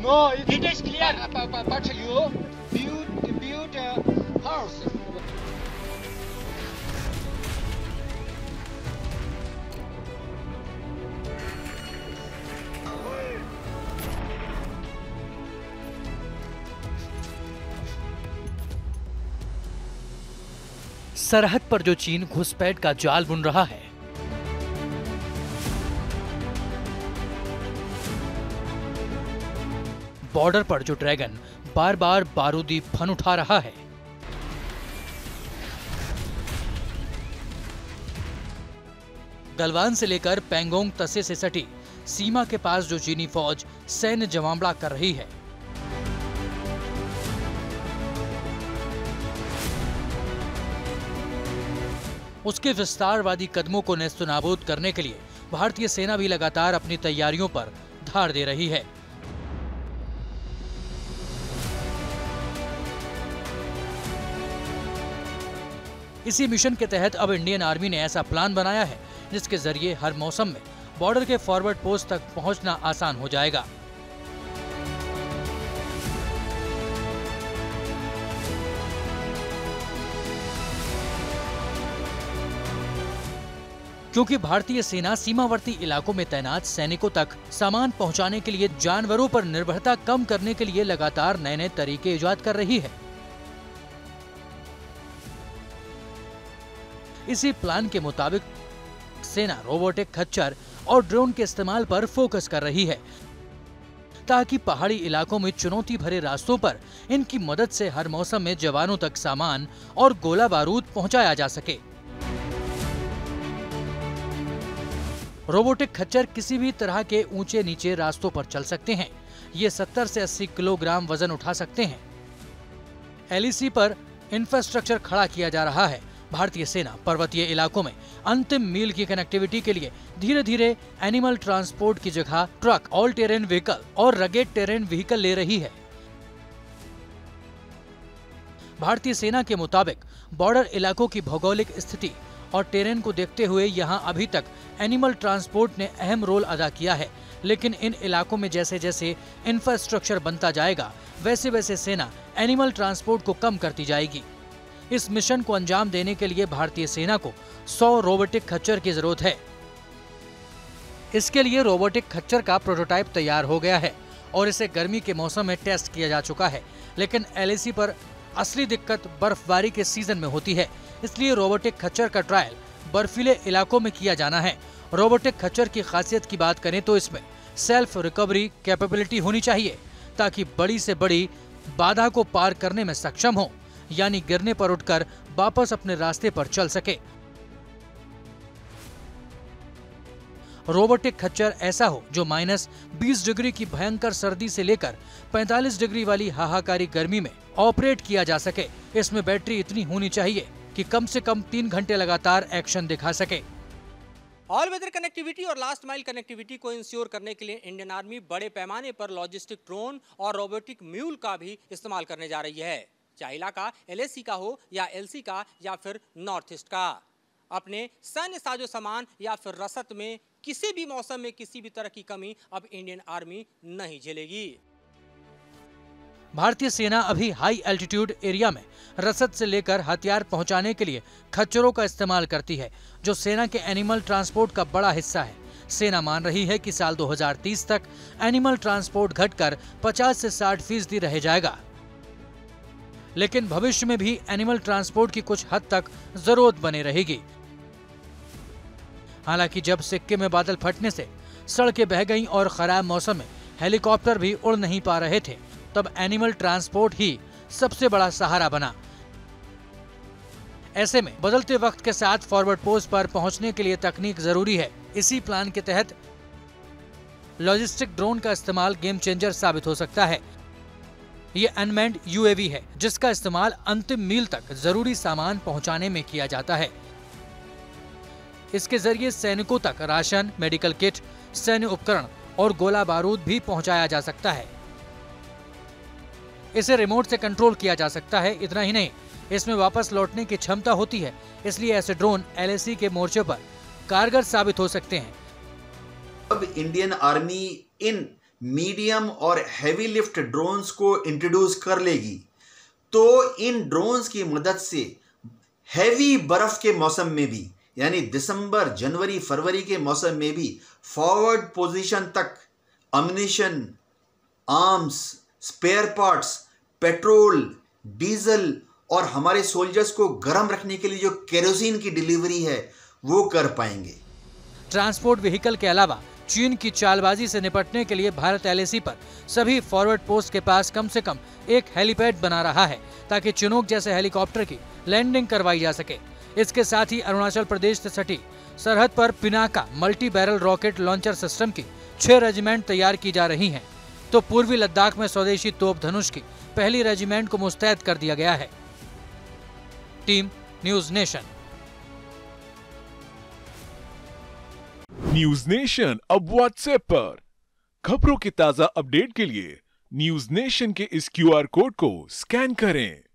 No, it is clear. But you build a house. सरहद पर जो चीन घुसपैठ का जाल बुन रहा है, बॉर्डर पर जो ड्रैगन बार बार बारूदी फन उठा रहा है, गलवान से लेकर पैंगोंग तसे से सटी सीमा के पास जो चीनी फौज सैन्य जमावड़ा कर रही है, उसके विस्तारवादी कदमों को नेस्तनाबूद करने के लिए भारतीय सेना भी लगातार अपनी तैयारियों पर धार दे रही है। इसी मिशन के तहत अब इंडियन आर्मी ने ऐसा प्लान बनाया है जिसके जरिए हर मौसम में बॉर्डर के फॉरवर्ड पोस्ट तक पहुंचना आसान हो जाएगा। क्योंकि भारतीय सेना सीमावर्ती इलाकों में तैनात सैनिकों तक सामान पहुंचाने के लिए जानवरों पर निर्भरता कम करने के लिए लगातार नए नए तरीके इजाद कर रही है। इसी प्लान के मुताबिक सेना रोबोटिक खच्चर और ड्रोन के इस्तेमाल पर फोकस कर रही है ताकि पहाड़ी इलाकों में चुनौती भरे रास्तों पर इनकी मदद से हर मौसम में जवानों तक सामान और गोला बारूद पहुंचाया जा सके। रोबोटिक खच्चर किसी भी तरह के ऊंचे नीचे रास्तों पर चल सकते हैं। ये 70 से 80 किलोग्राम वजन उठा सकते हैं। एलईसी पर इंफ्रास्ट्रक्चर खड़ा किया जा रहा है। भारतीय सेना पर्वतीय इलाकों में अंतिम मील की कनेक्टिविटी के लिए धीरे धीरे एनिमल ट्रांसपोर्ट की जगह ट्रक, ऑल टेरेन व्हीकल और रगेड टेरेन व्हीकल ले रही है। भारतीय सेना के मुताबिक बॉर्डर इलाकों की भौगोलिक स्थिति और टेरेन को देखते हुए यहां अभी तक एनिमल ट्रांसपोर्ट ने अहम रोल अदा किया है, लेकिन इन इलाकों में जैसे जैसे इंफ्रास्ट्रक्चर बनता जाएगा वैसे वैसे सेना एनिमल ट्रांसपोर्ट को कम करती जाएगी। इस मिशन को अंजाम देने के लिए भारतीय सेना को 100 रोबोटिक खच्चर की जरूरत है। इसके लिए रोबोटिक खच्चर का प्रोटोटाइप तैयार हो गया है और इसे गर्मी के मौसम में टेस्ट किया जा चुका है, लेकिन एलएसी पर असली दिक्कत बर्फबारी के सीजन में होती है। इसलिए रोबोटिक खच्चर का ट्रायल बर्फीले इलाकों में किया जाना है। रोबोटिक खच्चर की खासियत की बात करें तो इसमें सेल्फ रिकवरी कैपेबिलिटी होनी चाहिए ताकि बड़ी से बड़ी बाधा को पार करने में सक्षम हो, यानी गिरने पर उठकर वापस अपने रास्ते पर चल सके। रोबोटिक खच्चर ऐसा हो जो -20 डिग्री की भयंकर सर्दी से लेकर 45 डिग्री वाली हाहाकारी गर्मी में ऑपरेट किया जा सके। इसमें बैटरी इतनी होनी चाहिए कि कम से कम 3 घंटे लगातार एक्शन दिखा सके। ऑल वेदर कनेक्टिविटी और लास्ट माइल कनेक्टिविटी को इंश्योर करने के लिए इंडियन आर्मी बड़े पैमाने पर लॉजिस्टिक ड्रोन और रोबोटिक म्यूल का भी इस्तेमाल करने जा रही है, चाहे इलाका एलएसी का हो या एलसी का या फिर नॉर्थ ईस्ट का। अपने सैन्य साजो सामान या फिर रसद में किसी भी मौसम में किसी भी तरह की कमी अब इंडियन आर्मी नहीं झेलेगी। भारतीय सेना अभी हाई एल्टीट्यूड एरिया में रसद से लेकर हथियार पहुंचाने के लिए खच्चरों का इस्तेमाल करती है, जो सेना के एनिमल ट्रांसपोर्ट का बड़ा हिस्सा है। सेना मान रही है कि साल 2030 तक एनिमल ट्रांसपोर्ट घटकर 50 से 60% रह जाएगा, लेकिन भविष्य में भी एनिमल ट्रांसपोर्ट की कुछ हद तक जरूरत बनी रहेगी। हालांकि जब सिक्के में बादल फटने से सड़कें बह गईं और खराब मौसम में हेलीकॉप्टर भी उड़ नहीं पा रहे थे, तब एनिमल ट्रांसपोर्ट ही सबसे बड़ा सहारा बना। ऐसे में बदलते वक्त के साथ फॉरवर्ड पोस्ट पर पहुंचने के लिए तकनीक जरूरी है। इसी प्लान के तहत लॉजिस्टिक ड्रोन का इस्तेमाल गेम चेंजर साबित हो सकता है। ये अनमैन्ड यूएवी है जिसका इस्तेमाल अंतिम मील तक जरूरी सामान पहुंचाने में किया जाता है। इसके जरिए सैनिकों तक राशन, मेडिकल किट, सैन्य उपकरण और गोला बारूद भी पहुंचाया जा सकता है। इसे रिमोट से कंट्रोल किया जा सकता है। इतना ही नहीं, इसमें वापस लौटने की क्षमता होती है, इसलिए ऐसे ड्रोन एलएसी के मोर्चे पर कारगर साबित हो सकते हैं। अब इंडियन आर्मी इन मीडियम और हैवी लिफ्ट ड्रोन्स को इंट्रोड्यूस कर लेगी तो इन ड्रोन्स की मदद से हैवी बर्फ के मौसम में भी, यानी दिसंबर, जनवरी, फरवरी के मौसम में भी फॉरवर्ड पोजीशन तक ammunition, arms, spare parts, petrol, diesel और हमारे सोल्जर्स को गर्म रखने के लिए जो केरोसिन की डिलीवरी है वो कर पाएंगे। ट्रांसपोर्ट व्हीकल के अलावा चीन की चालबाजी से निपटने के लिए भारत LAC पर सभी फॉरवर्ड पोस्ट के पास कम से कम एक हेलीपैड बना रहा है ताकि चिनूक जैसे हेलीकॉप्टर की लैंडिंग करवाई जा सके। इसके साथ ही अरुणाचल प्रदेश से सटी सरहद पर Pinaka multi barrel rocket launcher system की 6 रेजिमेंट तैयार की जा रही हैं, तो पूर्वी लद्दाख में स्वदेशी तोप धनुष की पहली रेजिमेंट को मुस्तैद कर दिया गया है। Team news nation. News nation अब व्हाट्सएप पर खबरों के ताजा अपडेट के लिए न्यूज नेशन के इस QR कोड को स्कैन करें।